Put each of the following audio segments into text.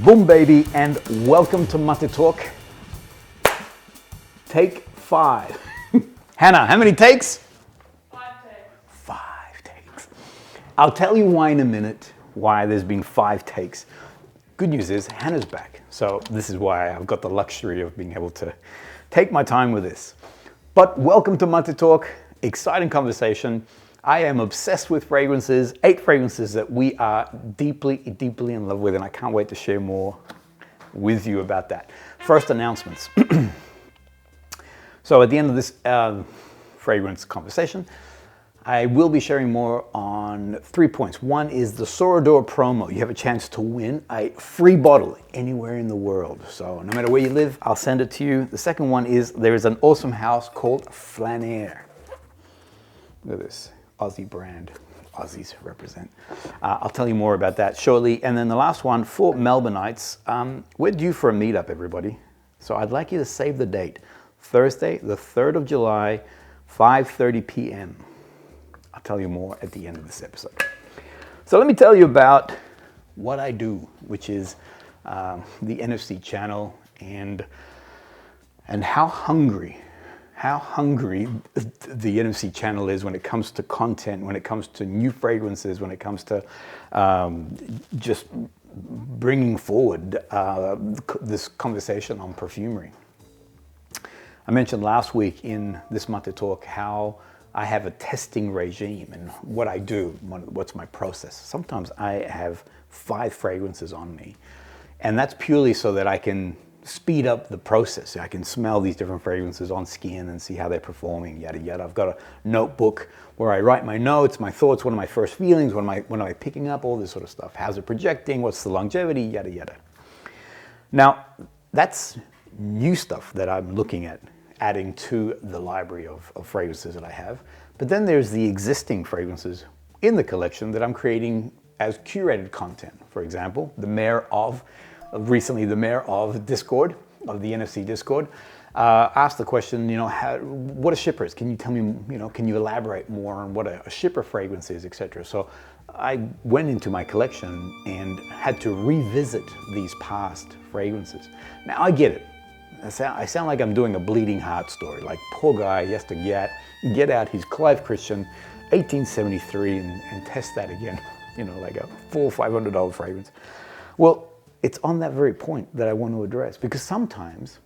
Boom baby, and welcome to Maté Talk. Take 5. Hannah, how many takes? 5 takes. 5 takes. I'll tell you why in a minute, why there's been 5 takes. Good news is Hannah's back, so this is why I've got the luxury of being able to take my time with this. But welcome to Maté Talk, exciting conversation. I am obsessed with fragrances, 8 fragrances that we are deeply, deeply in love with, and I can't wait to share more with you about that. First, announcements. So at the end of this fragrance conversation, I will be sharing more on 3 points. One is the Sora Dora promo. You have a chance to win a free bottle anywhere in the world. So no matter where you live, I'll send it to you. The second one is there is an awesome house called FLANER. Look at this. Aussie brand. Aussies represent. I'll tell you more about that shortly. And then the last one, for Melbourneites, we're due for a meetup, everybody. So I'd like you to save the date. Thursday, the 3rd of July, 5:30 p.m. I'll tell you more at the end of this episode. So let me tell you about what I do, which is the NFC channel, and how hungry the NFC channel is when it comes to content, when it comes to new fragrances, when it comes to just bringing forward this conversation on perfumery. I mentioned last week in this Maté Talk how I have a testing regime and what I do, what's my process. Sometimes I have 5 fragrances on me, and that's purely so that I can speed up the process. I can smell these different fragrances on skin and see how they're performing, yada yada. I've got a notebook where I write my notes, my thoughts, what are my first feelings, what am I picking up, all this sort of stuff. How's it projecting, what's the longevity, yada yada. Now, that's new stuff that I'm looking at adding to the library of fragrances that I have. But then there's the existing fragrances in the collection that I'm creating as curated content. For example, recently the mayor of Discord, of the NFC Discord, asked the question, what are shippers? Can you tell me, can you elaborate more on what a shipper fragrance is, etc. So I went into my collection and had to revisit these past fragrances. Now I get it. I sound like I'm doing a bleeding heart story, like poor guy, he has to get out his Clive Christian 1873 and test that again, like a $400 or $500 fragrance. Well, it's on that very point that I want to address, because sometimes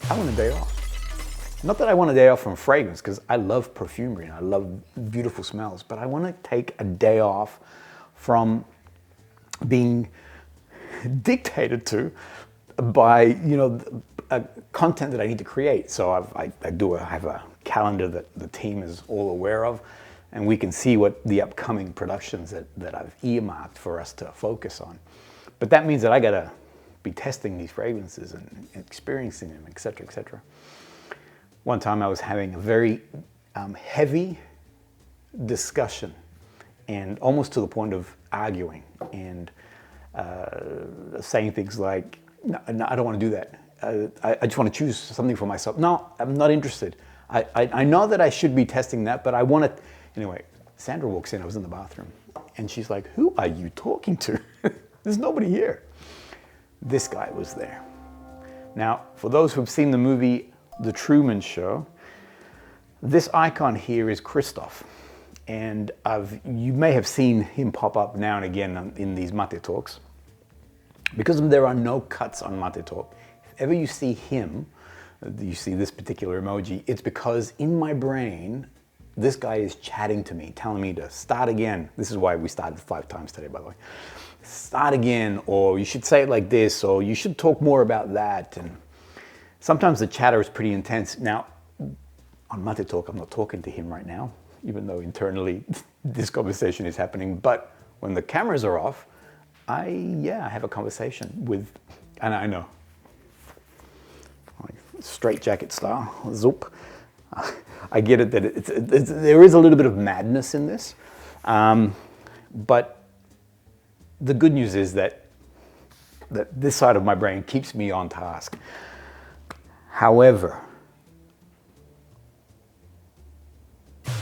I want a day off. Not that I want a day off from fragrance, because I love perfumery and I love beautiful smells, but I want to take a day off from being dictated to by content that I need to create. So I have a calendar that the team is all aware of, and we can see what the upcoming productions that I've earmarked for us to focus on. But that means that I gotta be testing these fragrances and experiencing them, etc., etc. One time I was having a very heavy discussion, and almost to the point of arguing and saying things like, no, I don't want to do that. I just want to choose something for myself. No, I'm not interested. I know that I should be testing that, but I want to. Anyway, Sandra walks in. I was in the bathroom, and she's like, "Who are you talking to? There's nobody here." This guy was there. Now, for those who've seen the movie The Truman Show, this icon here is Christoph, and you may have seen him pop up now and again in these Maté Talks. Because there are no cuts on Maté Talk, if ever you see him, you see this particular emoji, it's because in my brain, this guy is chatting to me, telling me to start again. This is why we started 5 times today, by the way. Start again, or you should say it like this, or you should talk more about that. And sometimes the chatter is pretty intense. Now, on Maté Talk, I'm not talking to him right now, even though internally this conversation is happening. But when the cameras are off, I have a conversation with, and I know, like straight jacket style, zoop. I get it that there is a little bit of madness in this, but the good news is that this side of my brain keeps me on task. However,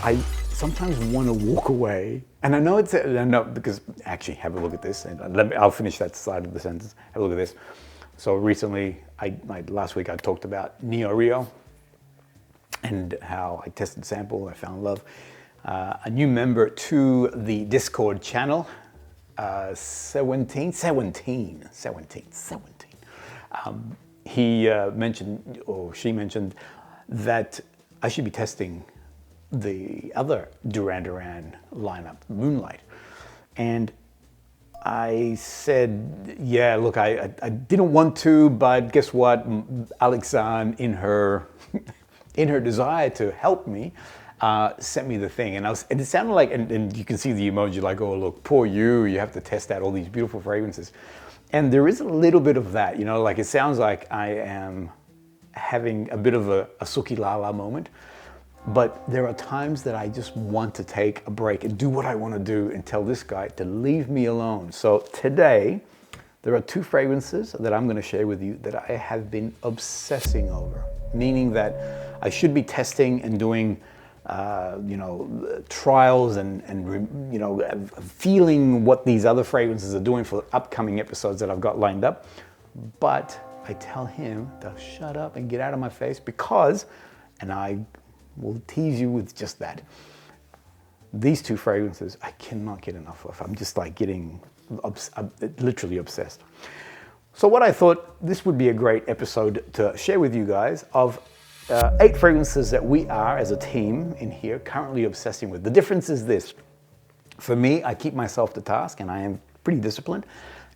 I sometimes want to walk away And I know it's, I know, because actually, have a look at this, and I'll finish that side of the sentence. Have a look at this. So recently, last week I talked about Neo Rio and how I tested sample, I found love. A new member to the Discord channel, 17. He mentioned, or she mentioned, that I should be testing the other Duran Duran lineup, Moonlight. And I said, yeah, look, I didn't want to, but guess what? Alexandre, in her desire to help me, sent me the thing. And it sounded like, and you can see the emoji like, oh, look, poor you have to test out all these beautiful fragrances. And there is a little bit of that, you know, like it sounds like I am having a bit of a Suki Lala moment. But there are times that I just want to take a break and do what I want to do and tell this guy to leave me alone. So today, there are 2 fragrances that I'm going to share with you that I have been obsessing over. Meaning that I should be testing and doing, you know, trials and you know, feeling what these other fragrances are doing for upcoming episodes that I've got lined up. But I tell him to shut up and get out of my face because, and I will tease you with just that. These 2 fragrances I cannot get enough of. I'm just like getting literally obsessed. So what I thought this would be a great episode to share with you guys of 8 fragrances that we are as a team in here currently obsessing with. The difference is this. For me, I keep myself to task and I am pretty disciplined.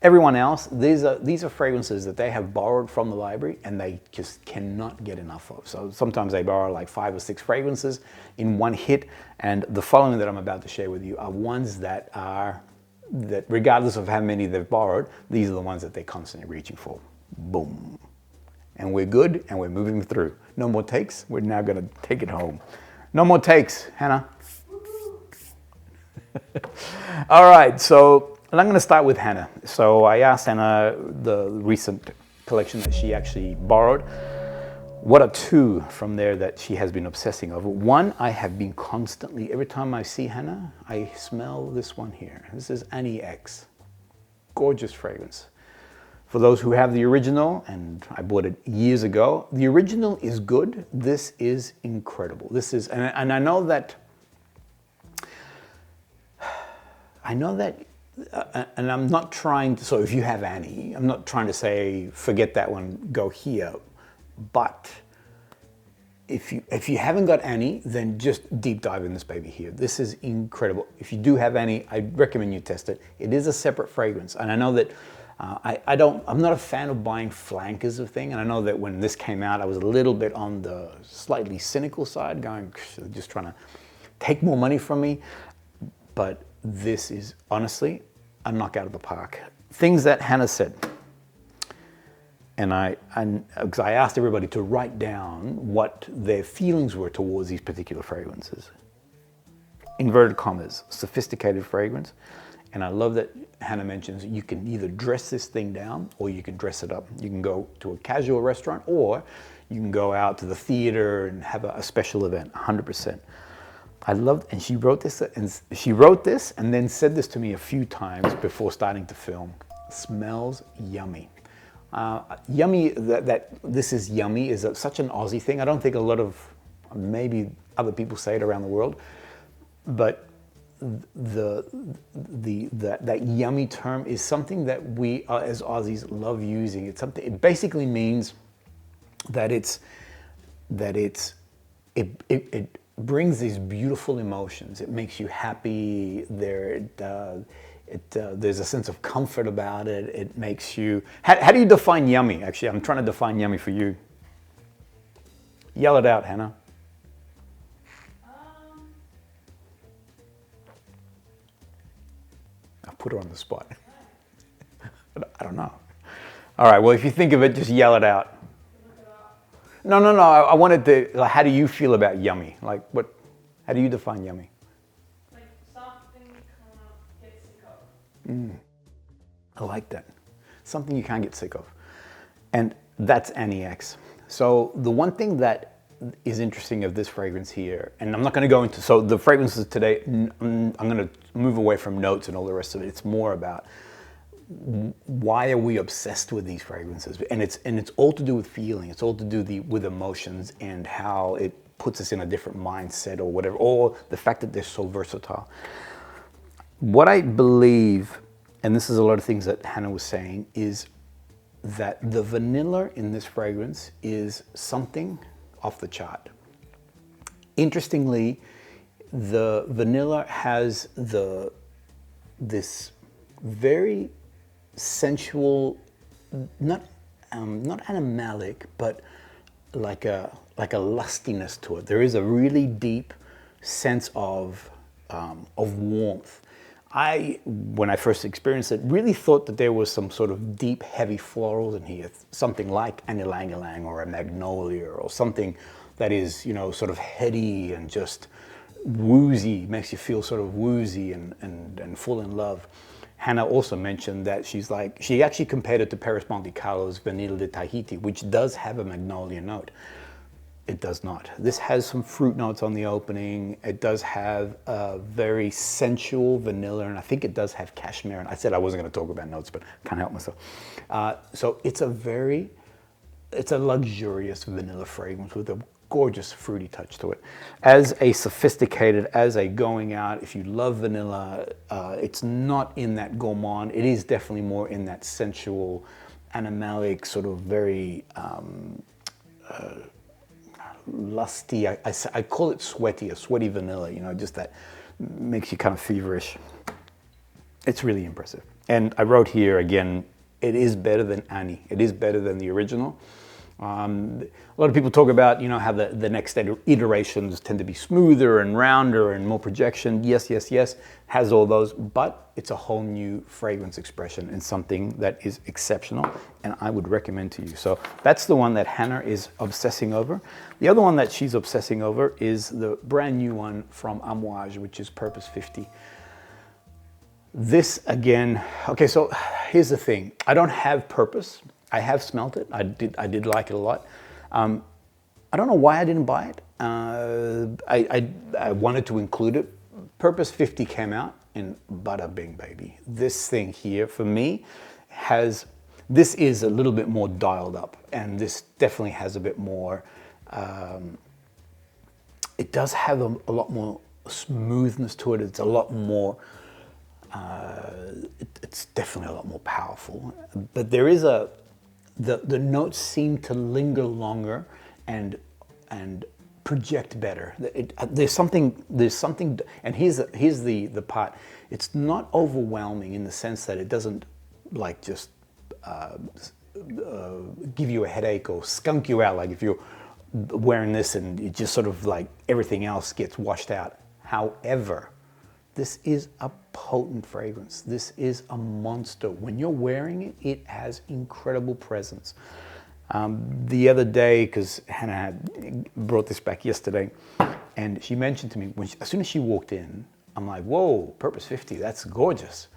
Everyone else, these are fragrances that they have borrowed from the library and they just cannot get enough of. So sometimes they borrow like 5 or 6 fragrances in one hit, and the following that I'm about to share with you are ones that regardless of how many they've borrowed, these are the ones that they're constantly reaching for. Boom. And we're good and we're moving through. No more takes, we're now gonna take it home. No more takes, Hannah. All right, so and I'm going to start with Hannah. So I asked Hannah the recent collection that she actually borrowed. What are 2 from there that she has been obsessing over? One, I have been constantly, every time I see Hannah, I smell this one here. This is Annie X. Gorgeous fragrance. For those who have the original, and I bought it years ago, the original is good. This is incredible. This is, and I know that, and I'm not trying to, so if you have Annie, I'm not trying to say, forget that one, go here. But if you haven't got Annie, then just deep dive in this baby here. This is incredible. If you do have Annie, I recommend you test it. It is a separate fragrance. And I know that I'm not a fan of buying flankers of things. And I know that when this came out, I was a little bit on the slightly cynical side, going, just trying to take more money from me. But this is honestly a knockout of the park. Things that Hannah said, because I asked everybody to write down what their feelings were towards these particular fragrances. Inverted commas, sophisticated fragrance. And I love that Hannah mentions you can either dress this thing down or you can dress it up. You can go to a casual restaurant or you can go out to the theater and have a special event, 100%. I loved, and she wrote this and then said this to me a few times before starting to film. Smells yummy. Yummy, that this is yummy is such an Aussie thing. I don't think a lot of, maybe other people say it around the world, but that yummy term is something that we as Aussies love using. It's something, it basically means that it brings these beautiful emotions. It makes you happy. There's a sense of comfort about it. It makes you... How do you define yummy? Actually, I'm trying to define yummy for you. Yell it out, Hannah. I've put her on the spot. I don't know. All right, well, if you think of it, just yell it out. No. I wanted to, like, how do you feel about yummy? Like, how do you define yummy? Like something you can't get sick of. I like that. Something you can't get sick of. And that's NEX. So the one thing that is interesting of this fragrance here, and I'm not going to go into, so the fragrances today, I'm going to move away from notes and all the rest of it. It's more about why are we obsessed with these fragrances, and it's all to do with feeling. It's all to do with emotions and how it puts us in a different mindset or whatever, or the fact that they're so versatile. What I believe, and this is a lot of things that Hannah was saying, is that the vanilla in this fragrance is something off the chart. Interestingly, the vanilla has this very sensual, not animalic, but like a lustiness to it. There is a really deep sense of warmth. When I first experienced it, really thought that there was some sort of deep, heavy florals in here, something like an ylang-ylang or a magnolia or something that is, you know, sort of heady and just woozy, makes you feel sort of woozy and full in love. Hannah also mentioned that she actually compared it to Paris Monte Carlo's Vanille de Tahiti, which does have a magnolia note. It does not. This has some fruit notes on the opening. It does have a very sensual vanilla, and I think it does have cashmere. And I said I wasn't going to talk about notes, but can't help myself. So it's a luxurious vanilla fragrance with a gorgeous fruity touch to it. As a sophisticated, as a going out, if you love vanilla, it's not in that gourmand. It is definitely more in that sensual, animalic, sort of very lusty. I call it sweaty, a sweaty vanilla, you know, just that makes you kind of feverish. It's really impressive. And I wrote here again, it is better than Annie. It is better than the original. A lot of people talk about, you know, how the next iterations tend to be smoother and rounder and more projection. Yes, yes, yes, has all those, but it's a whole new fragrance expression and something that is exceptional and I would recommend to you. So that's the one that Hannah is obsessing over. The other one that she's obsessing over is the brand new one from AMOUAGE, which is Purpose 50. This again, okay, so here's the thing. I don't have Purpose. I have smelt it. I did like it a lot. I don't know why I didn't buy it. I wanted to include it. Purpose 50 came out and bada bing, baby. This thing here for me this is a little bit more dialed up, and this definitely has a bit more, it does have a lot more smoothness to it. It's a lot more, it's definitely a lot more powerful. But there is the notes seem to linger longer and project better. There's something, and here's the part. It's not overwhelming in the sense that it doesn't like just give you a headache or skunk you out. Like if you're wearing this and it just sort of like everything else gets washed out. However, this is a potent fragrance. This is a monster. When you're wearing it, it has incredible presence. The other day, because Hannah had brought this back yesterday, and she mentioned to me, as soon as she walked in, I'm like, whoa, Purpose 50, that's gorgeous.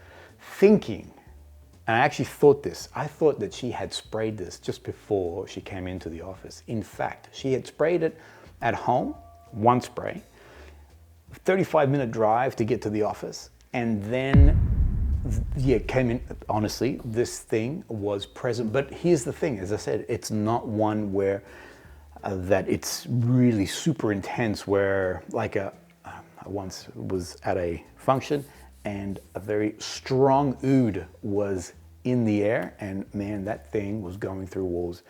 Thinking, and I actually thought this, I thought that she had sprayed this just before she came into the office. In fact, she had sprayed it at home, one spray, 35-minute drive to get to the office, and then, yeah, came in. Honestly, this thing was present. But here's the thing, as I said, it's not one where that it's really super intense, where like I once was at a function and a very strong oud was in the air, and man, that thing was going through walls.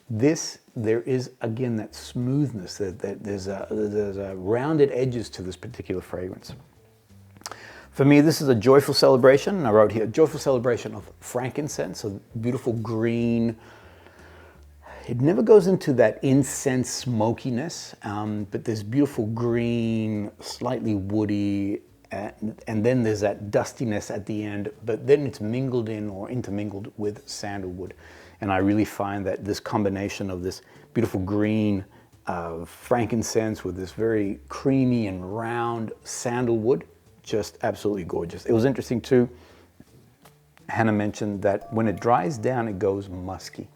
There is again that smoothness, that there's a rounded edges to this particular fragrance. For me, this is a joyful celebration. I wrote here, a joyful celebration of frankincense, a beautiful green. It never goes into that incense smokiness, but there's beautiful green, slightly woody, and then there's that dustiness at the end, but then it's mingled in or intermingled with sandalwood. And I really find that this combination of this beautiful green frankincense with this very creamy and round sandalwood, just absolutely gorgeous. It was interesting too, Hannah mentioned that when it dries down, it goes musky.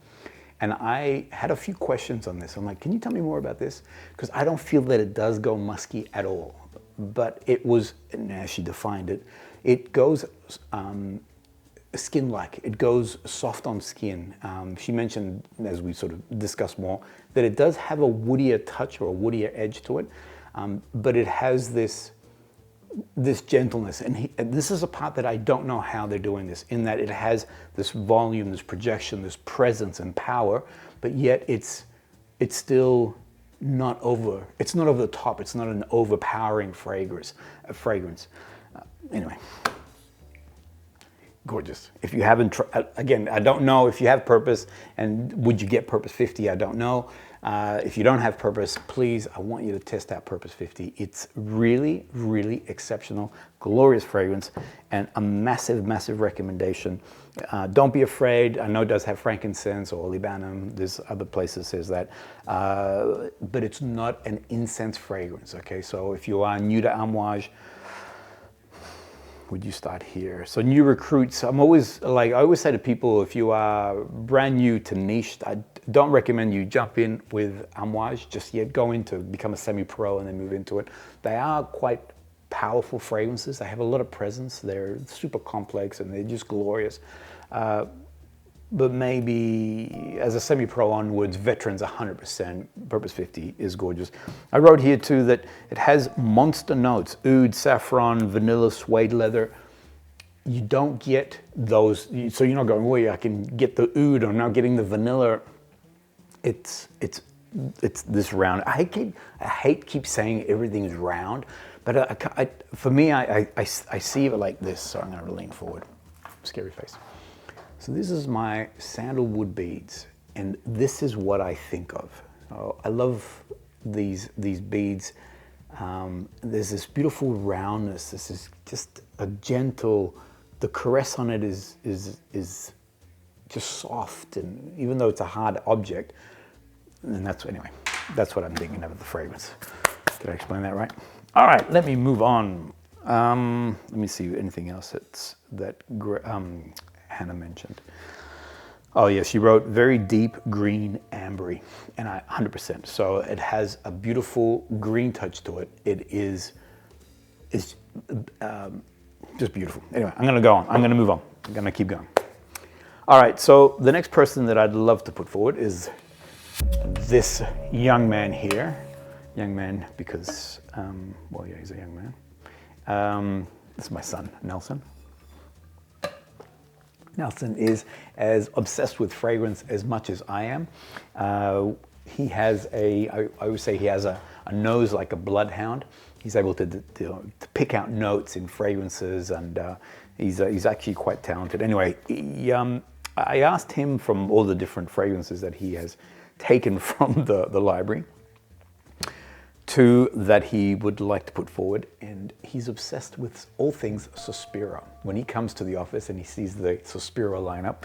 And I had a few questions on this. I'm like, can you tell me more about this? Because I don't feel that it does go musky at all. But it was, and as she defined it, it goes skin-like. It goes soft on skin. She mentioned, as we sort of discussed more, that it does have a woodier touch or a woodier edge to it, but it has this gentleness. And this is a part that I don't know how they're doing this, in that it has this volume, this projection, this presence and power, but yet it's still not over. It's not over the top. It's not an overpowering fragrance. Anyway. Gorgeous. If you haven't, again, I don't know if you have Purpose, and would you get Purpose 50? I don't know. If you don't have Purpose, please, I want you to test out Purpose 50. It's really, really exceptional, glorious fragrance, and a massive, massive recommendation. Don't be afraid. I know it does have frankincense or olibanum. There's other places says that, but it's not an incense fragrance. Okay, so if you are new to AMOUAGE, would you start here? So new recruits, I'm always like, I always say to people, if you are brand new to niche, I don't recommend you jump in with AMOUAGE just yet. Go into become a semi-pro and then move into it. They are quite powerful fragrances. They have a lot of presence. They're super complex and they're just glorious. But maybe as a semi-pro onwards, veterans 100%, Purpose 50 is gorgeous. I wrote here too that it has monster notes, oud, saffron, vanilla, suede leather. You don't get those, so you're not going, well, yeah, I can get the oud, or not getting the vanilla. It's this round. I hate keep saying everything is round, but for me, I see it like this, so I'm gonna lean forward. Scary face. So this is my sandalwood beads, and this is what I think of. Oh, I love these beads. There's this beautiful roundness. This is just a gentle, the caress on it is just soft, and even though it's a hard object, and anyway, that's what I'm thinking of the fragrance. Did I explain that right? All right, let me move on. Let me see anything else that Hannah mentioned. Oh yeah, she wrote very deep green ambery, and 100%. So it has a beautiful green touch to it. It's just beautiful. Anyway, I'm gonna go on. I'm gonna move on. I'm gonna keep going. All right, so the next person that I'd love to put forward is this young man here. Young man because, well, yeah, he's a young man. This is my son, Nelson. Nelson is as obsessed with fragrance as much as I am. He has I always say he has a nose like a bloodhound. He's able to pick out notes in fragrances, and he's actually quite talented. Anyway, I asked him from all the different fragrances that he has taken from the library, two that he would like to put forward, and he's obsessed with all things Sospiro. When he comes to the office and he sees the Sospiro lineup,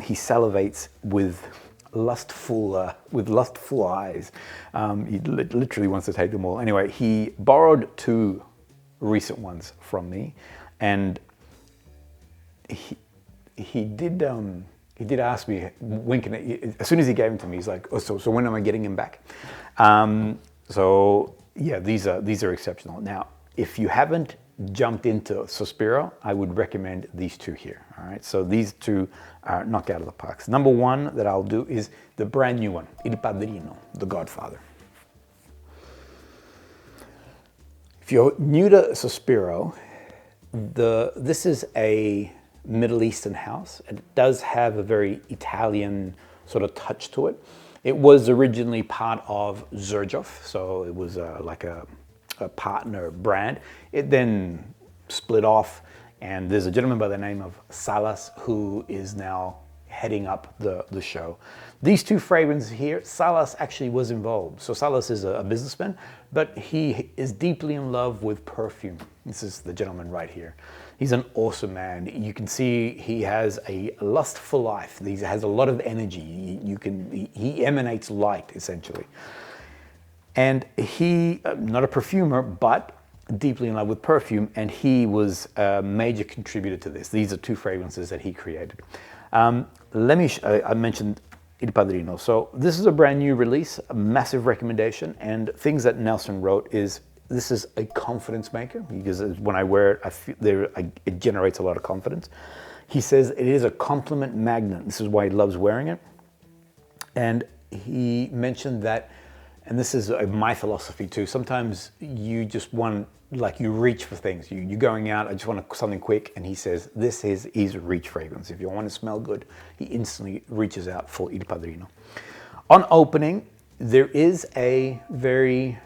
he salivates with lustful eyes. He literally wants to take them all. Anyway, he borrowed two recent ones from me, and he did ask me when can as soon as he gave them to me, he's like, oh, so when am I getting him back? So yeah, these are exceptional. Now, if you haven't jumped into Sospiro, I would recommend these two here. All right, so these two are knocked out of the park. Number one that I'll do is the brand new one, Il Padrino, the Godfather. If you're new to Sospiro, this is a Middle Eastern house. It does have a very Italian sort of touch to it. It was originally part of Xerjoff, so it was like a partner brand. It then split off, and there's a gentleman by the name of Salas who is now heading up the show. These two fragrances here, Salas actually was involved. So Salas is a businessman, but he is deeply in love with perfume. This is the gentleman right here. He's an awesome man. You can see he has a lustful life. He has a lot of energy. He emanates light, essentially. And he, not a perfumer, but deeply in love with perfume, and he was a major contributor to this. These are two fragrances that he created. I mentioned Il Padrino. So this is a brand new release, a massive recommendation, and things that Nelson wrote is, this is a confidence maker, because when I wear it, I feel it generates a lot of confidence. He says it is a compliment magnet. This is why he loves wearing it. And he mentioned that, and this is my philosophy too, sometimes you just want, like you reach for things. You're going out, I just want something quick, and he says this is his reach fragrance. If you want to smell good, he instantly reaches out for Il Padrino. On opening, there is a very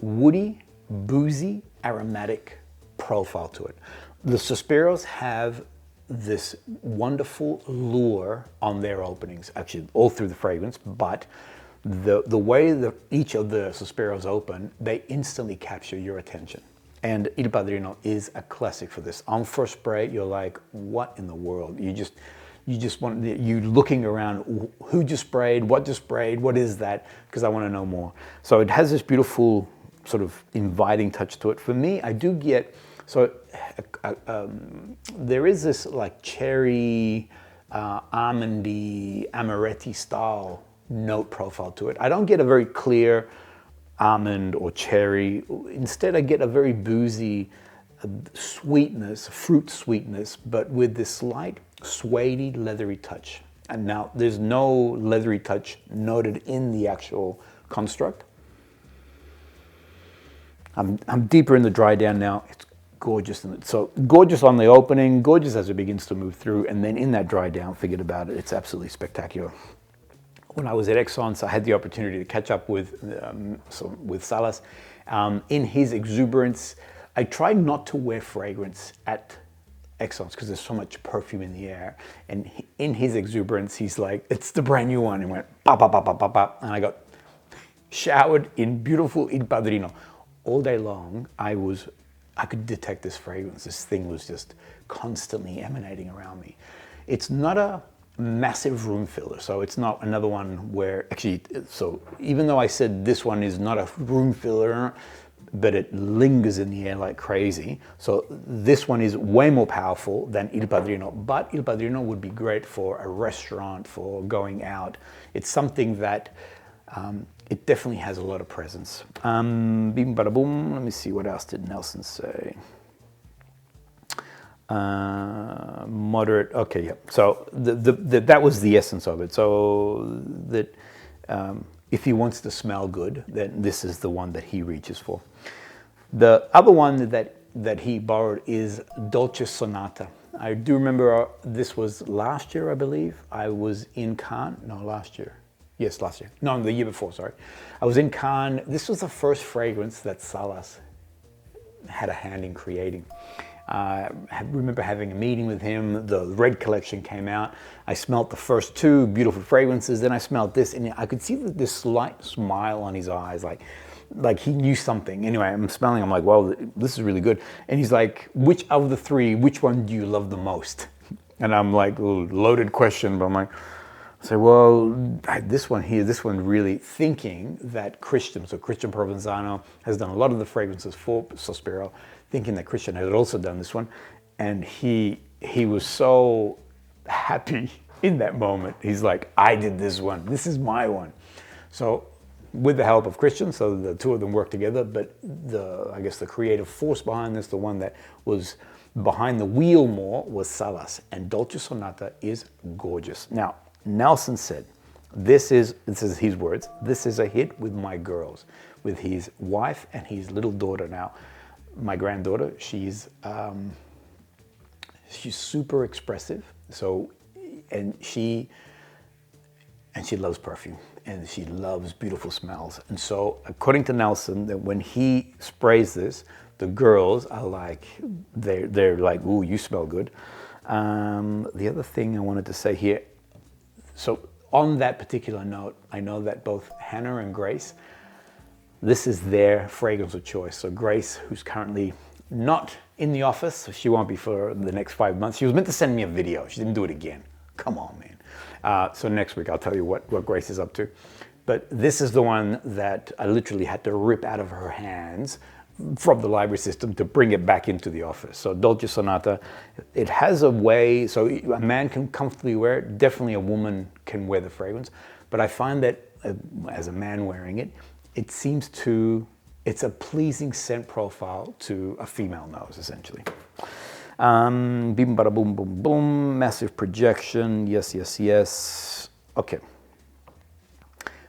woody, boozy, aromatic profile to it. The Sospiros have this wonderful lure on their openings, actually all through the fragrance, but the way that each of the Sospiros open, they instantly capture your attention. And Il Padrino is a classic for this. On first spray, you're like, what in the world? You just want, you looking around, who just sprayed, what is that? Because I want to know more. So it has this beautiful sort of inviting touch to it. For me, I do get, so there is this like cherry, almondy, amaretti style note profile to it. I don't get a very clear almond or cherry. Instead, I get a very boozy sweetness, fruit sweetness, but with this slight suede leathery touch. And now there's no leathery touch noted in the actual construct. I'm deeper in the dry down now. It's gorgeous. So gorgeous on the opening, gorgeous as it begins to move through, and then in that dry down, forget about it. It's absolutely spectacular. When I was at Exxon's, I had the opportunity to catch up with Salas. In his exuberance, I tried not to wear fragrance at Exxon's because there's so much perfume in the air. And in his exuberance, he's like, it's the brand new one. And went, pop, pop, pop, pop, pop, pop. And I got showered in beautiful Il Padrino. All day long, I could detect this fragrance. This thing was just constantly emanating around me. It's not a massive room filler, so it's not another one where, actually, so even though I said this one is not a room filler, but it lingers in the air like crazy, so this one is way more powerful than Il Padrino, but Il Padrino would be great for a restaurant, for going out. It's something that it definitely has a lot of presence. Bim bada boom. Let me see, what else did Nelson say? Moderate, okay, yeah. So that was the essence of it. So that if he wants to smell good, then this is the one that he reaches for. The other one that he borrowed is Dolce Sonata. I do remember this was last year, I believe. I was in Cannes, no, last year. Yes, last year. No, the year before, sorry. I was in Cannes. This was the first fragrance that Salas had a hand in creating. I remember having a meeting with him. The red collection came out. I smelled the first two beautiful fragrances. Then I smelled this, and I could see this slight smile on his eyes, like he knew something. Anyway, I'm smelling. I'm like, well, this is really good. And he's like, which of the three, which one do you love the most? And I'm like, loaded question, but I'm like, I say, well, this one here, this one really, thinking that Christian, so Christian Provenzano has done a lot of the fragrances for Sospiro, thinking that Christian had also done this one. And he was so happy in that moment. He's like, I did this one. This is my one. So with the help of Christian, so the two of them worked together, but I guess the creative force behind this, the one that was behind the wheel more, was Salas. And Dolce Sonata is gorgeous. Now, Nelson said, this is his words, this is a hit with my girls, with his wife and his little daughter. Now, my granddaughter, she's super expressive, so, and she loves perfume, and she loves beautiful smells. And so, according to Nelson, that when he sprays this, the girls are like, they're like, ooh, you smell good. The other thing I wanted to say here, so on that particular note, I know that both Hannah and Grace, this is their fragrance of choice. So Grace, who's currently not in the office, so she won't be for the next 5 months. She was meant to send me a video. She didn't do it again. Come on, man. So next week, I'll tell you what Grace is up to. But this is the one that I literally had to rip out of her hands from the library system to bring it back into the office. So Dolce Sonata, it has a way, so a man can comfortably wear it, definitely a woman can wear the fragrance, but I find that as a man wearing it, it seems to, it's a pleasing scent profile to a female nose, essentially. Bim bada boom boom boom, massive projection, yes, yes, yes. Okay.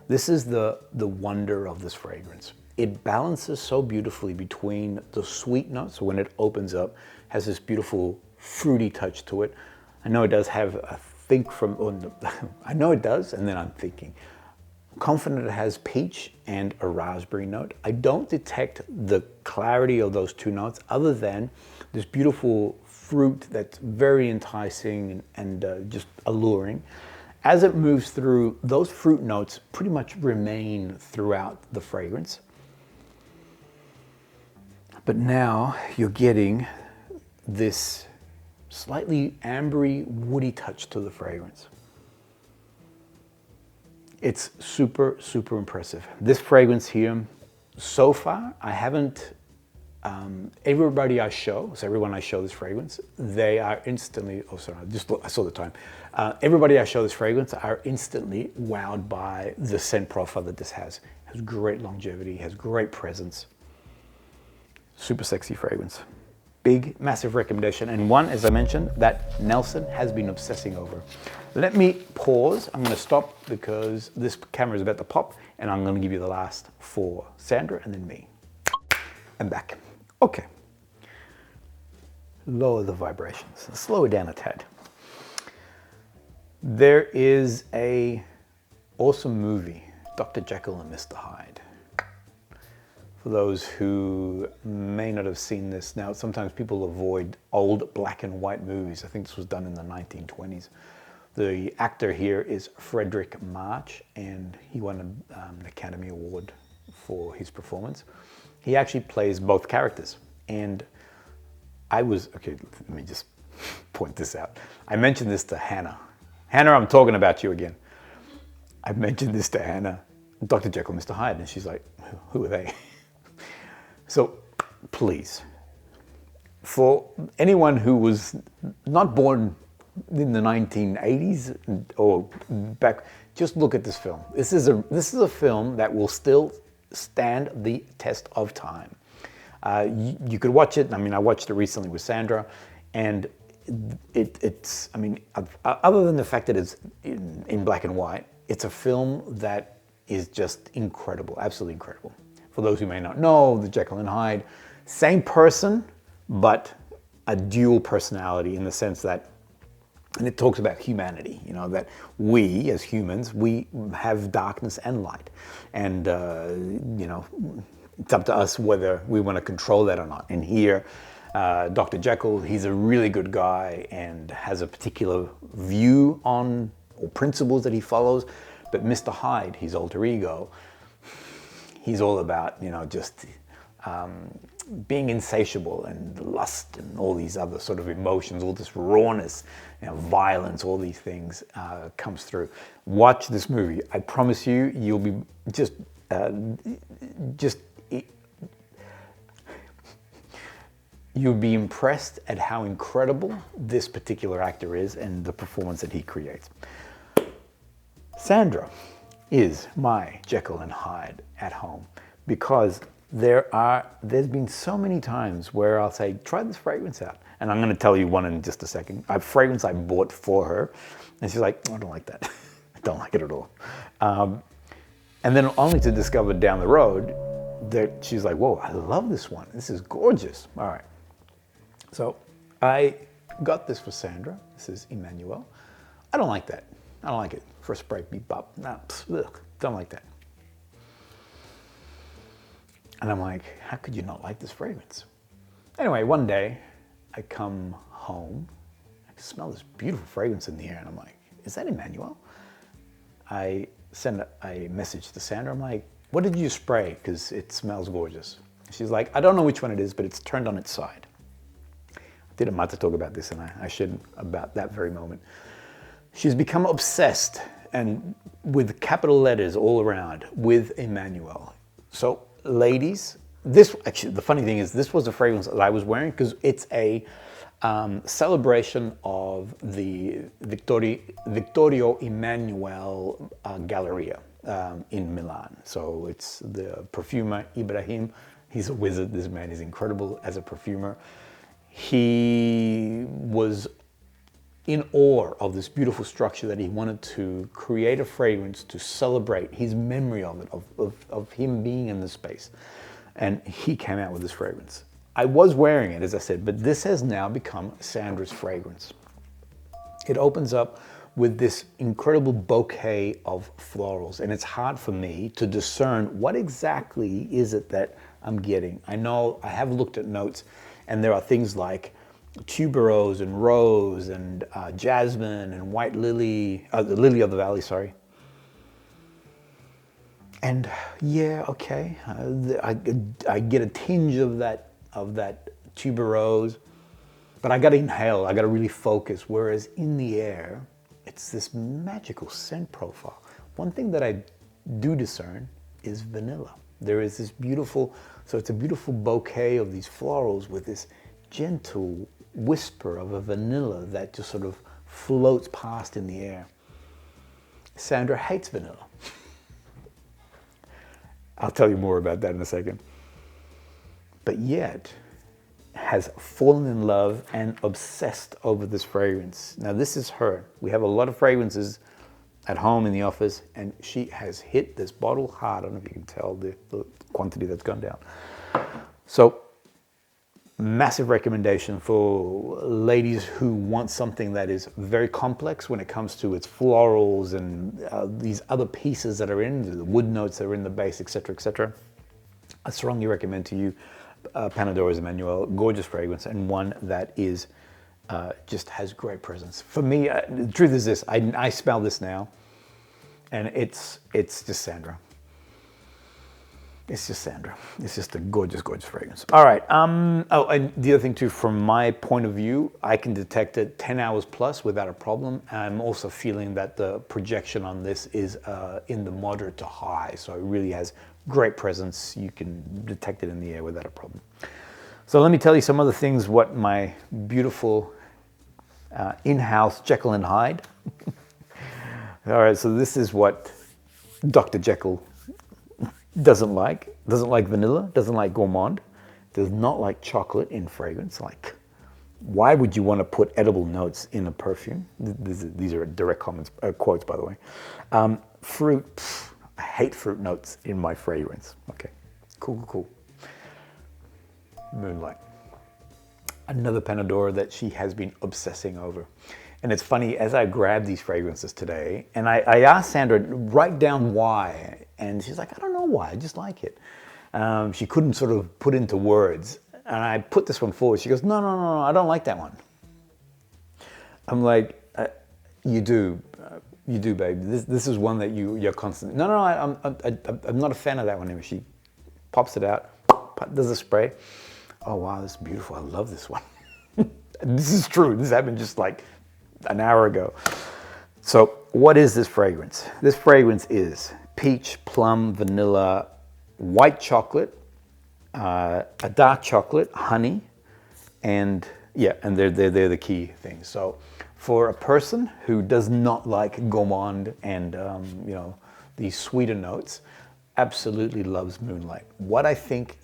This is the wonder of this fragrance. It balances so beautifully between the sweet notes, so when it opens up, has this beautiful fruity touch to it. I know it does have a think from, I know it does, and then I'm thinking. Confident it has peach and a raspberry note. I don't detect the clarity of those two notes other than this beautiful fruit that's very enticing and just alluring. As it moves through, those fruit notes pretty much remain throughout the fragrance. But now you're getting this slightly ambery, woody touch to the fragrance. It's super, super impressive. This fragrance here, so far, I haven't, everybody I show, so everyone I show this fragrance, they are instantly, oh sorry, I saw the time. Everybody I show this fragrance are instantly wowed by the scent profile that this has. It has great longevity, has great presence. Super sexy fragrance. Big, massive recommendation, and one, as I mentioned, that Nelson has been obsessing over. Let me pause. I'm going to stop because this camera is about to pop, and I'm going to give you the last for Sandra and then me. And back. Okay. Lower the vibrations. Slow it down a tad. There is a awesome movie, Dr. Jekyll and Mr. Hyde. For those who may not have seen this, now sometimes people avoid old black and white movies. I think this was done in the 1920s. The actor here is Frederick March, and he won an Academy Award for his performance. He actually plays both characters, and okay, let me just point this out. I mentioned this to Hannah. Hannah, I'm talking about you again. I mentioned this to Hannah, Dr. Jekyll, Mr. Hyde, and she's like, who are they? So please, for anyone who was not born in the 1980s or back, just look at this film. This is a film that will still stand the test of time. You could watch it. I mean, I watched it recently with Sandra, and it's. I mean, other than the fact that it's in black and white, it's a film that is just incredible, absolutely incredible. For those who may not know, the Jekyll and Hyde, same person, but a dual personality in the sense that, and it talks about humanity, you know, that we as humans, we have darkness and light. And, you know, it's up to us whether we want to control that or not. And here, Dr. Jekyll, he's a really good guy and has a particular view on, or principles that he follows. But Mr. Hyde, his alter ego, he's all about, you know, just being insatiable and lust and all these other sort of emotions, all this rawness, you know, violence, all these things comes through. Watch this movie. I promise you, you'll be you'll be impressed at how incredible this particular actor is and the performance that he creates. Sandra is my Jekyll and Hyde at home because there's been so many times where I'll say, try this fragrance out. And I'm going to tell you one in just a second. A fragrance I bought for her. And she's like, oh, I don't like that. I don't like it at all. And then only to discover down the road that she's like, whoa, I love this one. This is gorgeous. All right. So I got this for Sandra. This is Emmanuel. I don't like that. I don't like it. First spray, beep, bop. Nah, ugh, don't like that. And I'm like, how could you not like this fragrance? Anyway, one day I come home, I smell this beautiful fragrance in the air, and I'm like, is that Emmanuel? I send a message to Sandra. I'm like, what did you spray? Because it smells gorgeous. She's like, I don't know which one it is, but it's turned on its side. I did a Maté talk about this, and I should about that very moment. She's become obsessed, and with capital letters all around, with Emmanuel. So ladies, this, actually, the funny thing is, this was a fragrance that I was wearing because it's a celebration of the Vittorio Emanuele Galleria in Milan. So it's the perfumer Ibrahim. He's a wizard. This man is incredible as a perfumer. He was in awe of this beautiful structure that he wanted to create a fragrance to celebrate his memory of it, of him being in the space. And he came out with this fragrance. I was wearing it, as I said, but this has now become Sandra's fragrance. It opens up with this incredible bouquet of florals, and it's hard for me to discern what exactly is it that I'm getting. I know I have looked at notes, and there are things like tuberose and rose and jasmine and white lily, the lily of the valley, sorry. And yeah, okay, I get a tinge of that tuberose, but I gotta inhale, I gotta really focus, whereas in the air, it's this magical scent profile. One thing that I do discern is vanilla. There is this beautiful, so it's a beautiful bouquet of these florals with this gentle whisper of a vanilla that just sort of floats past in the air. Sandra hates vanilla. I'll tell you more about that in a second. But yet, has fallen in love and obsessed over this fragrance. Now this is her. We have a lot of fragrances at home in the office, and she has hit this bottle hard. I don't know if you can tell the quantity that's gone down. So, massive recommendation for ladies who want something that is very complex when it comes to its florals and these other pieces that are in, the wood notes that are in the base, etc., etc. I strongly recommend to you Panador's Emmanuel, gorgeous fragrance, and one that is just has great presence. For me, the truth is this, I smell this now, and it's just Sandra. It's just Sandra. It's just a gorgeous, gorgeous fragrance. All right. Oh, and the other thing too, from my point of view, I can detect it 10 hours plus without a problem. I'm also feeling that the projection on this is in the moderate to high, so it really has great presence. You can detect it in the air without a problem. So let me tell you some other things, what my beautiful in-house Jekyll and Hyde. All right, so this is what Dr. Jekyll doesn't like vanilla, doesn't like gourmand, does not like chocolate in fragrance. Like, why would you want to put edible notes in a perfume? These are direct comments, quotes, by the way. Fruit, I hate fruit notes in my fragrance. Okay, cool. Moonlight. Another Panadora that she has been obsessing over. And it's funny, as I grabbed these fragrances today, and I asked Sandra, write down why. And she's like, I don't know why, I just like it. She couldn't sort of put into words. And I put this one forward. She goes, no, I don't like that one. I'm like, you do, babe. This is one that you're constant. No, I'm not a fan of that one. She pops it out, does a spray. Oh wow, this is beautiful. I love this one. This is true. This happened just like an hour ago. So what is this fragrance? This fragrance is peach, plum, vanilla, white chocolate, a dark chocolate, honey, and yeah, and they're the key things. So for a person who does not like gourmand and you know, these sweeter notes, absolutely loves Moonlight. What I think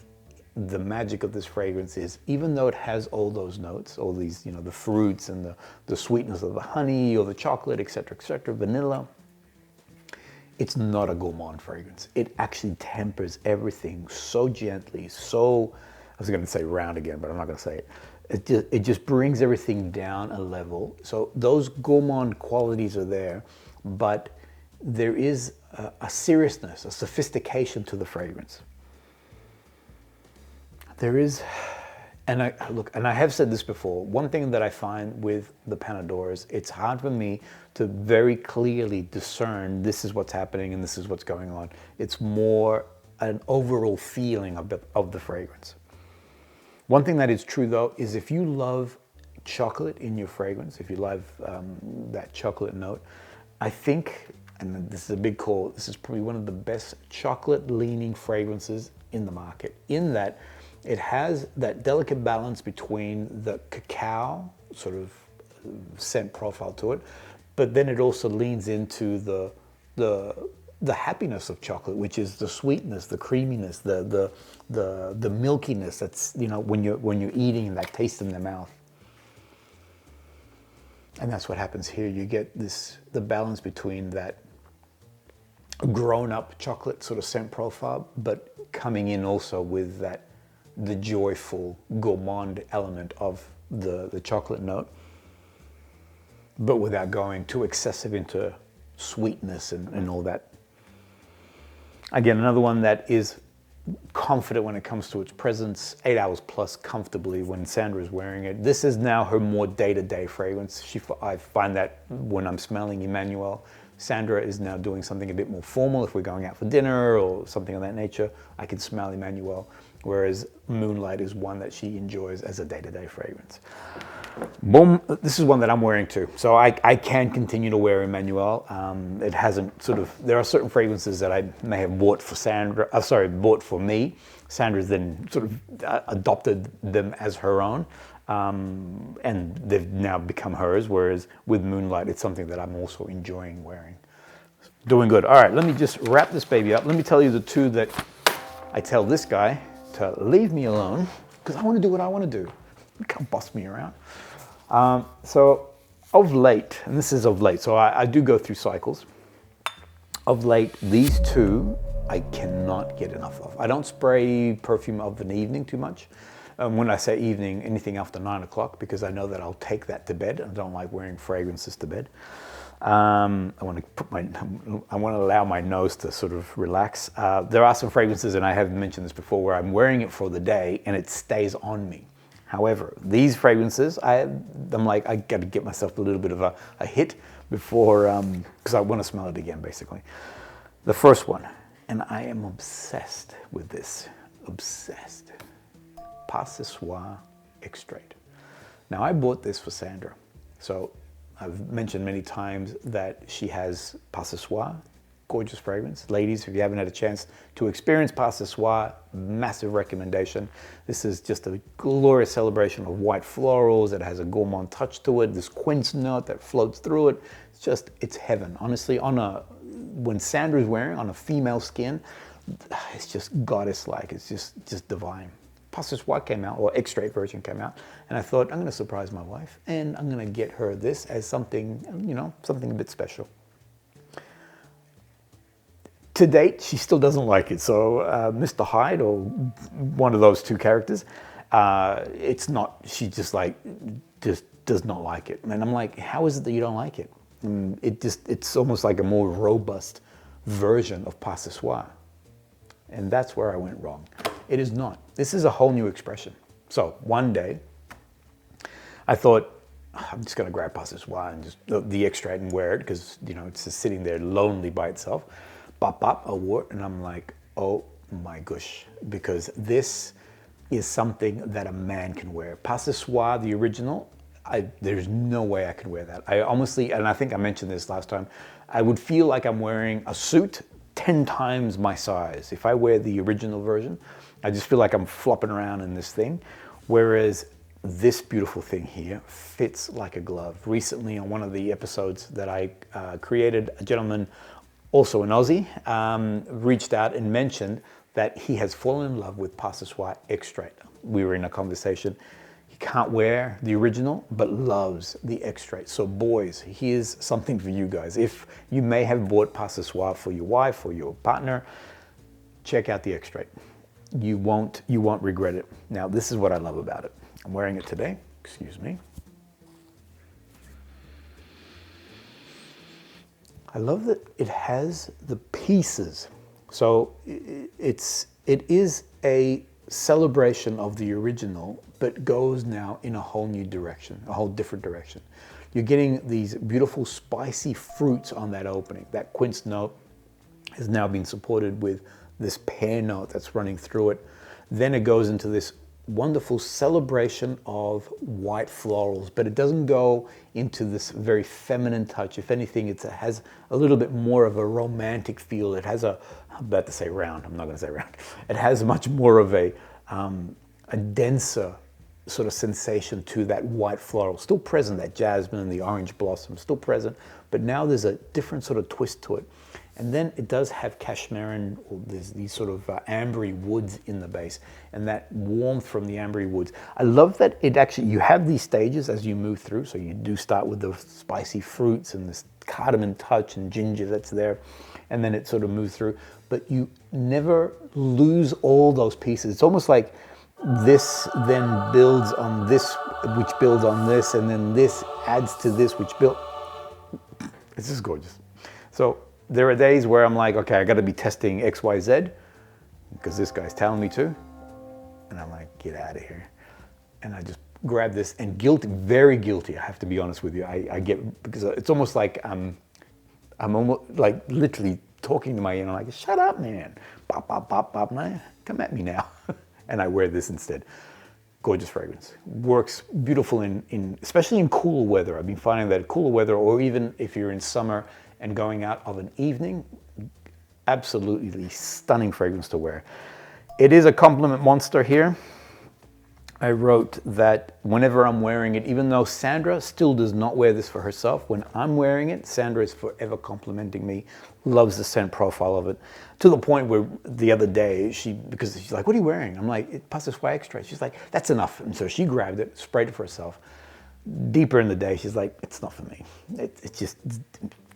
the magic of this fragrance is, even though it has all those notes, all these, you know, the fruits and the sweetness of the honey or the chocolate, etc., vanilla, it's not a gourmand fragrance. It actually tempers everything so gently, so, I was going to say round again, but I'm not going to say it. It just brings everything down a level. So those gourmand qualities are there, but there is a seriousness, a sophistication to the fragrance. There is, and I have said this before, one thing that I find with the Panadoras, it's hard for me to very clearly discern this is what's happening and this is what's going on. It's more an overall feeling of the fragrance. One thing that is true though, is if you love chocolate in your fragrance, if you love that chocolate note, I think, and this is a big call, this is probably one of the best chocolate leaning fragrances in the market, in that it has that delicate balance between the cacao sort of scent profile to it, but then it also leans into the happiness of chocolate, which is the sweetness, the creaminess, the milkiness. That's, you know, when you're eating and that taste in the mouth. And that's what happens here. You get the balance between that grown-up chocolate sort of scent profile, but coming in also with the joyful gourmand element of the chocolate note, but without going too excessive into sweetness and all that. Again, another one that is confident when it comes to its presence, 8 hours plus comfortably when Sandra's wearing it. This is now her more day-to-day fragrance. I find that when I'm smelling Emmanuel, Sandra is now doing something a bit more formal. If we're going out for dinner or something of that nature, I can smell Emmanuel, whereas Moonlight is one that she enjoys as a day-to-day fragrance. Boom, this is one that I'm wearing too. So I can continue to wear Emmanuel. It hasn't sort of, there are certain fragrances that I may have bought for Sandra, bought for me. Sandra's then sort of adopted them as her own. And they've now become hers, whereas with Moonlight, it's something that I'm also enjoying wearing. Doing good. All right, let me just wrap this baby up. Let me tell you the two that I tell this guy to leave me alone, because I want to do what I want to do. You can't boss me around. So of late, and this is of late, so I do go through cycles. Of late, these two I cannot get enough of. I don't spray perfume of an evening too much. When I say evening, anything after 9 o'clock, because I know that I'll take that to bed. I don't like wearing fragrances to bed. I want to allow my nose to sort of relax. There are some fragrances, and I have mentioned this before, where I'm wearing it for the day and it stays on me. However, these fragrances, I'm like, I got to get myself a little bit of a hit before, because I want to smell it again, basically. The first one, and I am obsessed with this, obsessed. Pas Ce Soir Extrait. Now, I bought this for Sandra. So I've mentioned many times that she has Pas Ce Soir, gorgeous fragrance. Ladies, if you haven't had a chance to experience Pas Ce Soir, massive recommendation. This is just a glorious celebration of white florals. It has a gourmand touch to it, this quince note that floats through it. It's heaven. Honestly, when Sandra's wearing on a female skin, it's just goddess-like. It's just divine. Pas Ce Soir came out, or Extrait version came out, and I thought, I'm going to surprise my wife, and I'm going to get her this as something, you know, something a bit special. To date, she still doesn't like it. So Mr. Hyde, or one of those two characters, it's not, she just does not like it. And I'm like, how is it that you don't like it? And it's almost like a more robust version of Pas Ce Soir. And that's where I went wrong. It is not. This is a whole new expression. So one day, I thought, I'm just going to grab Pas Ce Soir and just the extract and wear it, because, you know, it's just sitting there lonely by itself. Bop, bop, I wore it, and I'm like, oh my gosh, because this is something that a man can wear. Pas Ce Soir, the original, there's no way I could wear that. I honestly, and I think I mentioned this last time, I would feel like I'm wearing a suit 10 times my size. If I wear the original version, I just feel like I'm flopping around in this thing. Whereas this beautiful thing here fits like a glove. Recently, on one of the episodes that I created, a gentleman, also an Aussie, reached out and mentioned that he has fallen in love with Pas Ce Soir Extrait. We were in a conversation. He can't wear the original, but loves the Extrait. So boys, here's something for you guys. If you may have bought Pas Ce Soir for your wife or your partner, check out the Extrait. You won't regret it. Now, this is what I love about it. I'm wearing it today. Excuse me. I love that it has the pieces. So it is a celebration of the original, but goes now in a whole new direction, a whole different direction. You're getting these beautiful spicy fruits on that opening. That quince note has now been supported with this pear note that's running through it. Then it goes into this wonderful celebration of white florals, but it doesn't go into this very feminine touch. If anything, it has a little bit more of a romantic feel. It has I'm about to say round, I'm not going to say round. It has much more of a denser sort of sensation to that white floral. Still present, that jasmine and the orange blossom, still present, but now there's a different sort of twist to it. And then it does have cashmere, or there's these sort of ambery woods in the base, and that warmth from the ambery woods. I love that it actually, you have these stages as you move through. So you do start with the spicy fruits and this cardamom touch and ginger that's there, and then it sort of moves through. But you never lose all those pieces. It's almost like this then builds on this, which builds on this, and then this adds to this, which builds. This is gorgeous. So there are days where I'm like, okay, I got to be testing X, Y, Z, because this guy's telling me to. And I'm like, get out of here. And I just grab this, and guilty, very guilty, I have to be honest with you. I get, because it's almost like I'm almost like literally talking to my inner, like, shut up, man. Bop, bop, bop, bop, man. Come at me now. And I wear this instead. Gorgeous fragrance. Works beautiful especially in cool weather. I've been finding that cooler weather, or even if you're in summer and going out of an evening, absolutely stunning fragrance to wear. It is a compliment monster here. I wrote that whenever I'm wearing it, even though Sandra still does not wear this for herself, when I'm wearing it, Sandra is forever complimenting me, loves the scent profile of it, to the point where the other day, because she's like, what are you wearing? I'm like, it passes SOIR Extrait. She's like, that's enough. And so she grabbed it, sprayed it for herself. Deeper in the day, she's like, it's not for me. It's just,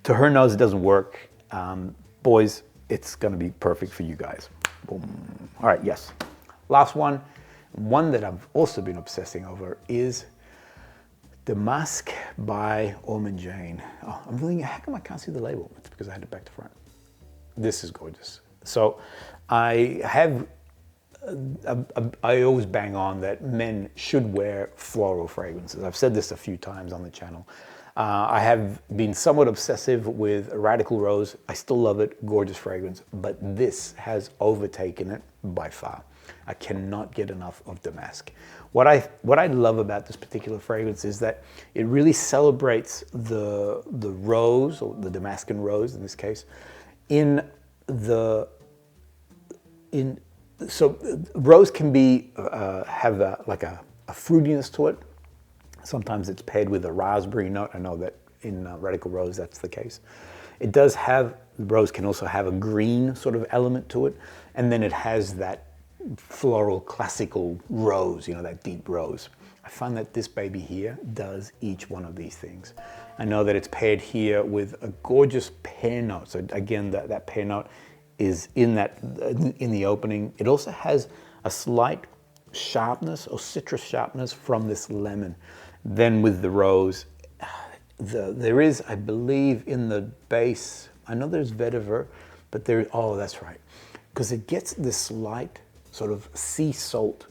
to her nose, it doesn't work. Boys, it's gonna be perfect for you guys. Boom. All right, yes. Last one that I've also been obsessing over is Damask by Ormond. Oh, I'm thinking, how come I can't see the label? It's because I had it back to front. This is gorgeous. So I always bang on that men should wear floral fragrances. I've said this a few times on the channel. I have been somewhat obsessive with Radical Rose. I still love it, gorgeous fragrance, but this has overtaken it by far. I cannot get enough of Damask. What I love about this particular fragrance is that it really celebrates the rose, or the Damascan rose in this case, so rose can be have like a fruitiness to it. Sometimes it's paired with a raspberry note. I know that in Radical Rose that's the case. It does have, rose can also have a green sort of element to it, and then it has that floral classical rose, you know, that deep rose. I find that this baby here does each one of these things. I know that it's paired here with a gorgeous pear note. So again, that pear note is in the opening. It also has a slight sharpness or citrus sharpness from this lemon. Then with the rose, there is, I believe, in the base, I know there's vetiver, but there, oh, that's right. Because it gets this slight sort of sea salt,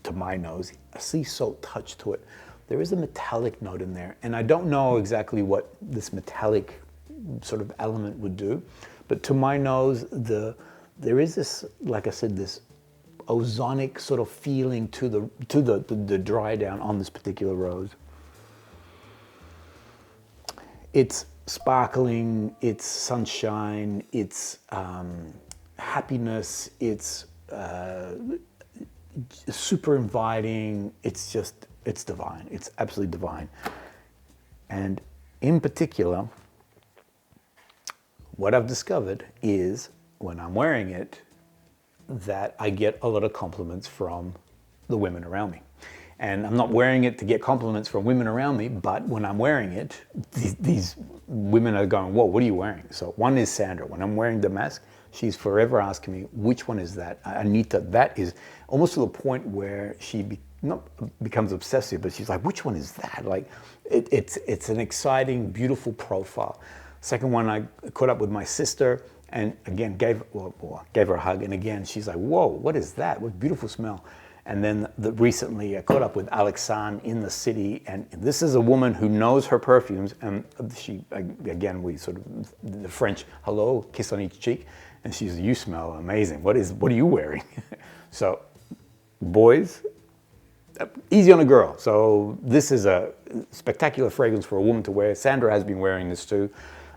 to my nose, a sea salt touch to it. There is a metallic note in there, and I don't know exactly what this metallic sort of element would do, but to my nose, there is this, like I said, this ozonic sort of feeling to the dry down on this particular rose. It's sparkling, it's sunshine, it's happiness, it's super inviting. It's just, it's divine. It's absolutely divine. And in particular, what I've discovered is when I'm wearing it, that I get a lot of compliments from the women around me. And I'm not wearing it to get compliments from women around me, but when I'm wearing it, these women are going, whoa, what are you wearing? So one is Sandra. When I'm wearing Damask, she's forever asking me, which one is that? Anita, that is almost to the point where she not becomes obsessive, but she's like, which one is that? Like, it's an exciting, beautiful profile. Second one, I caught up with my sister, and again, gave her a hug, and again, she's like, whoa, what is that? What beautiful smell. And then recently I caught up with Alexandre in the city, and this is a woman who knows her perfumes, and she, again, we sort of, the French, hello, kiss on each cheek, and she's, you smell amazing. What are you wearing? So, boys, easy on a girl. So this is a spectacular fragrance for a woman to wear. Sandra has been wearing this too,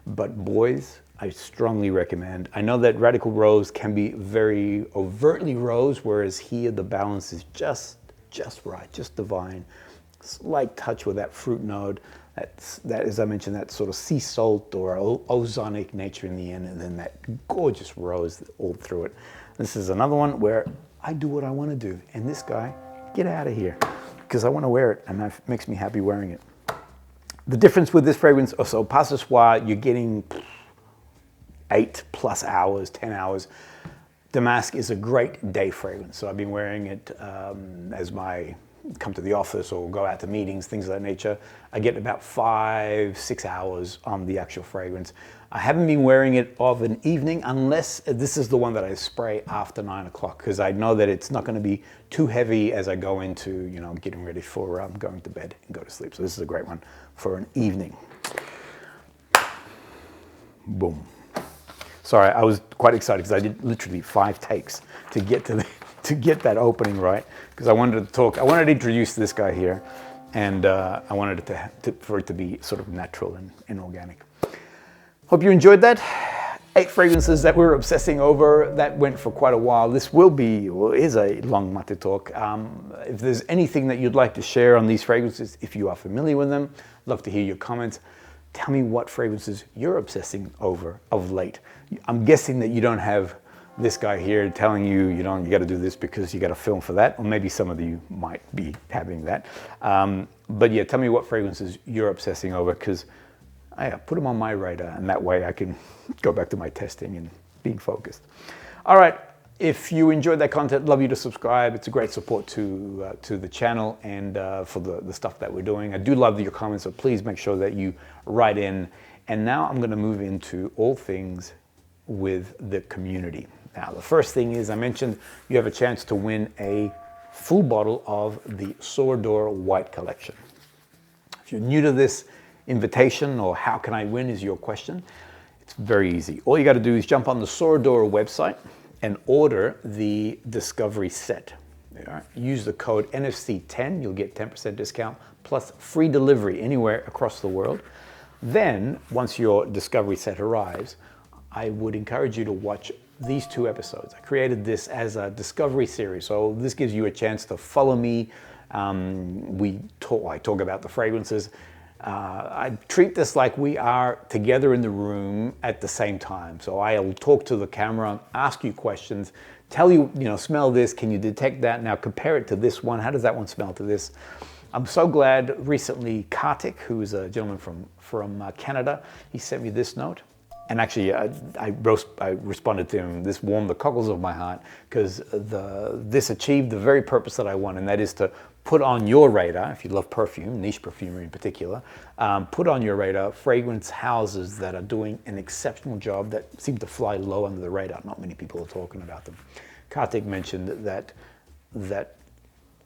but boys, I strongly recommend. I know that Radical Rose can be very overtly rose, whereas here the balance is just right, just divine. Slight touch with that fruit note. That, as I mentioned, that sort of sea salt or ozonic nature in the end, and then that gorgeous rose all through it. This is another one where I do what I want to do, and this guy, get out of here, because I want to wear it, and that makes me happy wearing it. The difference with this fragrance, so Pas Ce Soir, you're getting 8+ hours, 10 hours. Damask is a great day fragrance, so I've been wearing it as my come to the office or go out to meetings, things of that nature. I get about 5-6 hours on the actual fragrance. I haven't been wearing it of an evening unless this is the one that I spray after 9 o'clock, because I know that it's not going to be too heavy as I go into, you know, getting ready for going to bed and go to sleep. So this is a great one for an evening. Boom. Sorry, I was quite excited because I did literally 5 takes to get to get that opening right, because I wanted to talk. I wanted to introduce this guy here, and I wanted it for it to be sort of natural and organic. Hope you enjoyed that. 8 fragrances that we're obsessing over. That went for quite a while. This will be, or is a long Maté talk. If there's anything that you'd like to share on these fragrances, if you are familiar with them, I'd love to hear your comments. Tell me what fragrances you're obsessing over of late. I'm guessing that you don't have this guy here telling you, you know, you got to do this because you got to film for that, or maybe some of you might be having that. But yeah, tell me what fragrances you're obsessing over, because I put them on my radar, and that way I can go back to my testing and being focused. All right, if you enjoyed that content, love you to subscribe. It's a great support to the channel and for the stuff that we're doing. I do love your comments, so please make sure that you write in. And now I'm going to move into all things with the community. Now, the first thing is, I mentioned you have a chance to win a full bottle of the Sora Dora White Collection. If you're new to this invitation, or how can I win is your question, it's very easy. All you got to do is jump on the Sora Dora website and order the Discovery Set. Use the code NFC10, you'll get 10% discount plus free delivery anywhere across the world. Then, once your Discovery Set arrives, I would encourage you to watch these 2 episodes. I created this as a discovery series, so this gives you a chance to follow me. I talk about the fragrances. I treat this like we are together in the room at the same time. So I'll talk to the camera, ask you questions, tell you, you know, smell this, can you detect that? Now compare it to this one. How does that one smell to this? I'm so glad recently Kartik, who is a gentleman from Canada, he sent me this note. And actually, I responded to him. This warmed the cockles of my heart, because this achieved the very purpose that I want, and that is to put on your radar, if you love perfume, niche perfumery in particular, put on your radar fragrance houses that are doing an exceptional job, that seem to fly low under the radar. Not many people are talking about them. Kartik mentioned that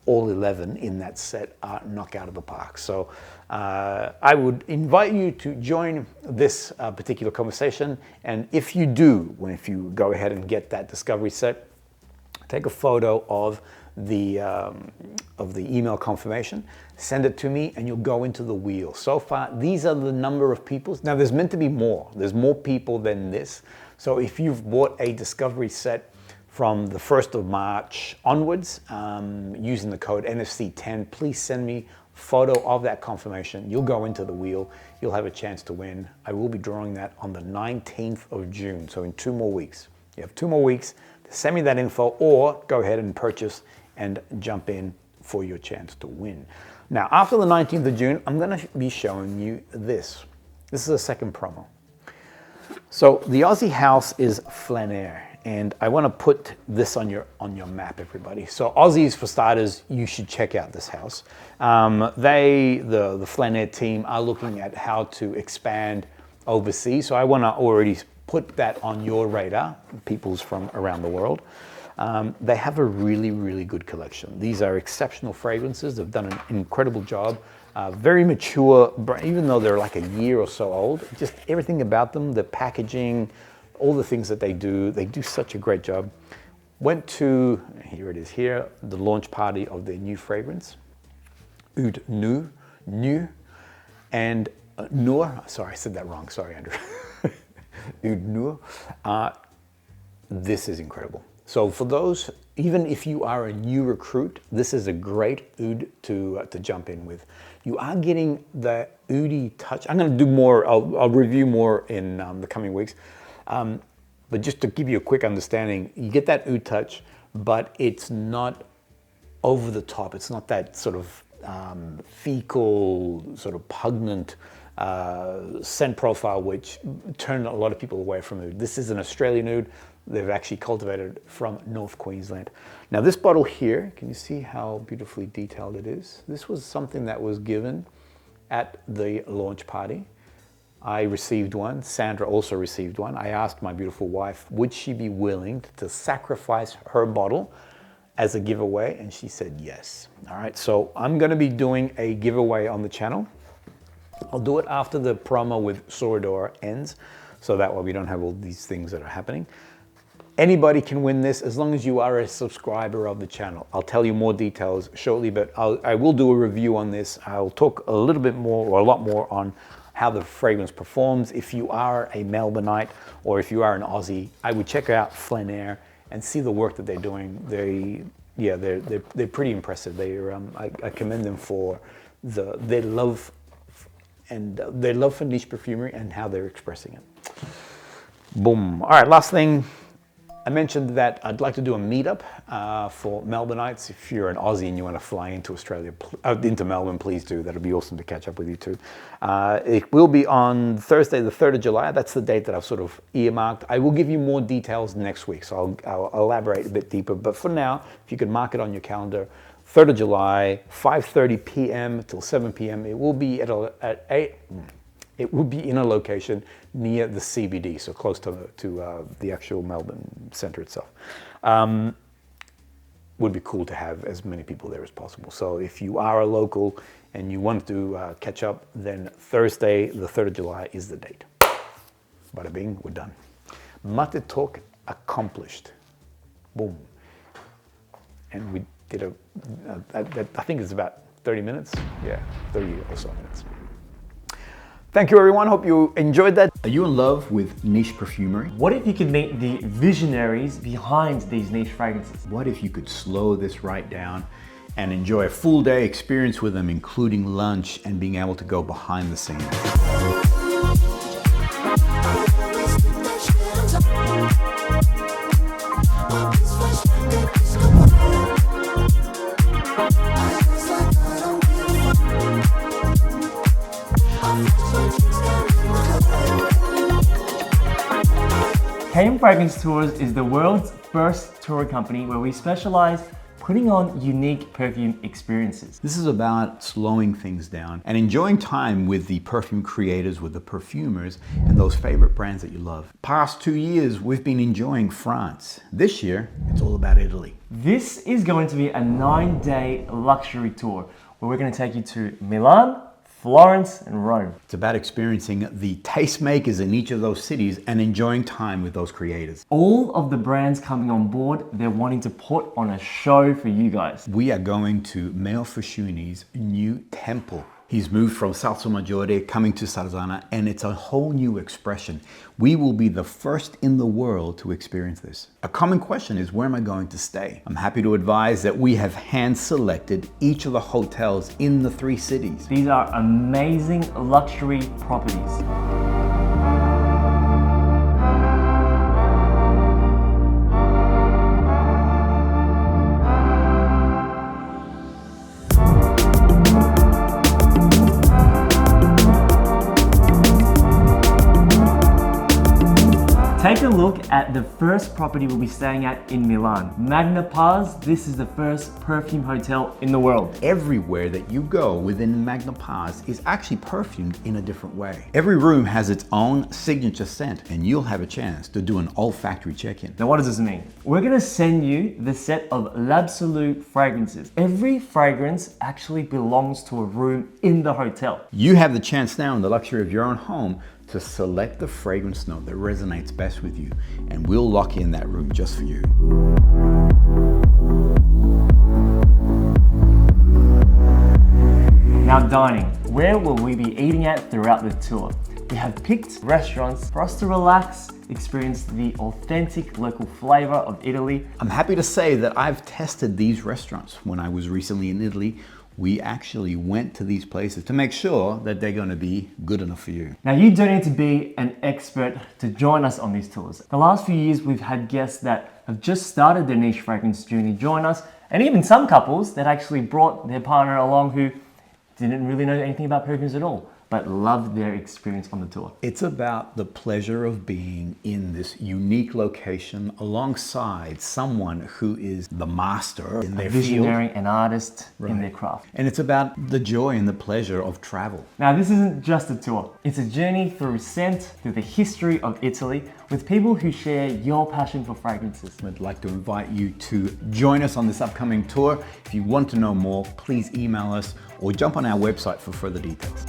all 11 in that set are knock out of the park. So I would invite you to join this particular conversation. And if you do, if you go ahead and get that Discovery Set, take a photo of the email confirmation, send it to me, and you'll go into the wheel. So far, these are the number of people. Now, there's meant to be more. There's more people than this. So if you've bought a Discovery Set from the 1st of March onwards, using the code NFC10, please send me a photo of that confirmation. You'll go into the wheel. You'll have a chance to win. I will be drawing that on the 19th of June, so in 2 more weeks. You have 2 more weeks to send me that info, or go ahead and purchase and jump in for your chance to win. Now, after the 19th of June, I'm going to be showing you this. This is a second promo. So the Aussie house is FLANER. And I want to put this on your map, everybody. So Aussies, for starters, you should check out this house. The FLANER team are looking at how to expand overseas. So I want to already put that on your radar, peoples from around the world. They have a really, really good collection. These are exceptional fragrances. They've done an incredible job. Very mature, even though they're like a year or so old. Just everything about them, the packaging, all the things that they do such a great job. Went to, here it is here, the launch party of their new fragrance, Oud New, and Noor. Sorry, I said that wrong. Sorry, Andrew. Oud Noor. This is incredible. So for those, even if you are a new recruit, this is a great oud to jump in with. You are getting the oudy touch. I'm going to do more. I'll review more in the coming weeks. But just to give you a quick understanding, you get that oud touch, but it's not over the top. It's not that sort of fecal, sort of pungent scent profile, which turned a lot of people away from oud. This is an Australian oud. They've actually cultivated from North Queensland. Now this bottle here, can you see how beautifully detailed it is? This was something that was given at the launch party. I received one, Sandra also received one. I asked my beautiful wife, would she be willing to sacrifice her bottle as a giveaway? And she said yes. All right, so I'm gonna be doing a giveaway on the channel. I'll do it after the promo with Sora Dora ends, so that way we don't have all these things that are happening. Anybody can win this as long as you are a subscriber of the channel. I'll tell you more details shortly, but I will do a review on this. I'll talk a little bit more, or a lot more, on how the fragrance performs. If you are a Melbourneite or if you are an Aussie, I would check out FLANER and see the work that they're doing. They're pretty impressive. I commend them for their love and their love for niche perfumery and how they're expressing it. Boom. All right, last thing. I mentioned that I'd like to do a meetup for Melbourneites. If you're an Aussie and you want to fly into Australia, into Melbourne, please do. That'll be awesome to catch up with you too. It will be on Thursday, the 3rd of July. That's the date that I've sort of earmarked. I will give you more details next week, so I'll elaborate a bit deeper. But for now, if you could mark it on your calendar, 3rd of July, 5:30 p.m. till 7 p.m. It will be it would be in a location near the CBD, so close to the actual Melbourne centre itself. Would be cool to have as many people there as possible. So if you are a local and you want to catch up, then Thursday, the 3rd of July is the date. Bada bing, we're done. Maté talk accomplished. Boom. And we did I think it's about 30 minutes. Yeah, 30 or so minutes. Thank you everyone, hope you enjoyed that. Are you in love with niche perfumery? What if you could meet the visionaries behind these niche fragrances? What if you could slow this right down and enjoy a full day experience with them, including lunch and being able to go behind the scenes? KAJAL Fragrance Tours is the world's first tour company where we specialize putting on unique perfume experiences. This is about slowing things down and enjoying time with the perfume creators, with the perfumers, and those favorite brands that you love. Past 2 years, we've been enjoying France. This year, it's all about Italy. This is going to be a 9-day luxury tour where we're going to take you to Milan, Florence, and Rome. It's about experiencing the tastemakers in each of those cities and enjoying time with those creators. All of the brands coming on board, they're wanting to put on a show for you guys. We are going to Matteo Fascioni's new temple. He's moved from Salso Maggiore, coming to Sarzana, and it's a whole new expression. We will be the first in the world to experience this. A common question is, where am I going to stay? I'm happy to advise that we have hand-selected each of the hotels in the 3 cities. These are amazing luxury properties. Take a look at the first property we'll be staying at in Milan. Magna Paz, this is the first perfume hotel in the world. Everywhere that you go within Magna Paz is actually perfumed in a different way. Every room has its own signature scent, and you'll have a chance to do an olfactory check-in. Now what does this mean? We're gonna send you the set of L'Absolu fragrances. Every fragrance actually belongs to a room in the hotel. You have the chance now, in the luxury of your own home, to select the fragrance note that resonates best with you, and we'll lock in that room just for you. Now dining, where will we be eating at throughout the tour? We have picked restaurants for us to relax, experience the authentic local flavor of Italy. I'm happy to say that I've tested these restaurants. When I was recently in Italy, we actually went to these places to make sure that they're going to be good enough for you. Now you don't need to be an expert to join us on these tours. The last few years we've had guests that have just started their niche fragrance journey join us, and even some couples that actually brought their partner along who didn't really know anything about perfumes at all, but loved their experience on the tour. It's about the pleasure of being in this unique location alongside someone who is the master in their Visionary, field. an artist in Right. their craft. And it's about the joy and the pleasure of travel. Now this isn't just a tour, it's a journey through scent, through the history of Italy, with people who share your passion for fragrances. I'd like to invite you to join us on this upcoming tour. If you want to know more, please email us or jump on our website for further details.